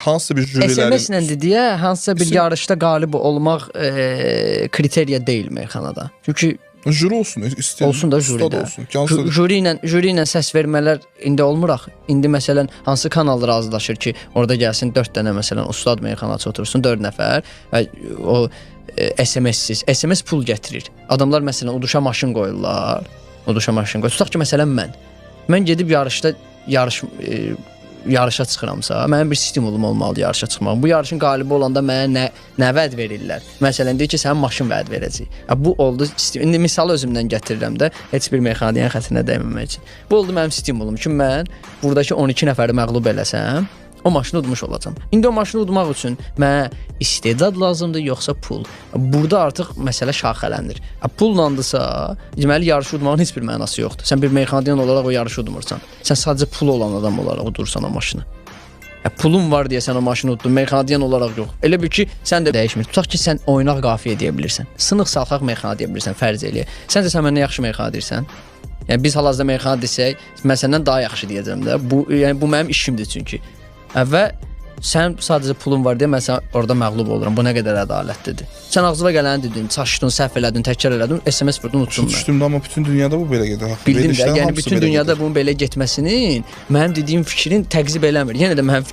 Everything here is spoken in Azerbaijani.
Hansı bir jürilərin SMS-lə deyə hansısa bir yarışda qalib olmaq kriteriya deyil meyxanada. Çünki jüri olsun, istəyir. olsun da jüridə. Jüri ilə səs vermələr indi olmur axı. İndi məsələn hansı kanal razılaşır ki, orada gəlsin 4 dənə məsələn ustad meyxanaçı otursun 4 nəfər və o SMS-siz. SMS pul gətirir. Adamlar məsələn uduşa maşın qoyurlar. Uduşa maşın qoyur. Tutaq ki məsələn mən gedib yarışa çıxıramsa, mənim bir stimulum olmalıdır yarışa çıxmaq. Bu yarışın qalibi olanda mənə nə vəd verirlər? Məsələn, deyir ki, sənin maşın vəd verəcək. Bu oldu. İndi misalı özümdən gətirirəm də, heç bir meyxanənin xətrinə dəyməmək üçün. Bu oldu mənim stimulum ki, mən buradakı 12 nəfəri məğlub eləsəm, o maşını udmuş olacam. İndi o maşını udmaq üçün mənə istedad lazımdır, yoxsa pul? Burada artıq məsələ şaxələnir. Pullandısa, deməli yarışı udmağın heç bir mənası yoxdur. Sən bir meyxanaçı olaraq o yarışı udmursan. Sən sadəcə pul olan adam olaraq udursan o maşını. Pulun var deyə sən o maşını uddun, meyxanaçı olaraq yox. Elə bil ki, sən də dəyişmir. Tutaq ki, sən oynaq qafiyə deyə bilirsən. Sınıq salxaq meyxana deyə bilirsən, fərz eləyə. Sən də sən məndən yaxşı meyxana deyirsən. Yəni biz hal-hazırda meyxana desək, mən səndən daha yaxşı deyəcəm də. Bu mənim işimdir çünki. Və sən sadəcə pulun var deyə mən sən orada məğlub oluram. Bu nə qədər ədalətlidir. Sən ağzına gələni dedin, çaşdın, səhv elədin, təkrar elədin, SMS vurdun, utdun. Düşdüm də, amma bütün dünyada bu belə gedir. Bildim də, yəni bütün dünyada bunun belə getməsinin mənim dediyim fikrin təqzib eləmir. Yenə də mənim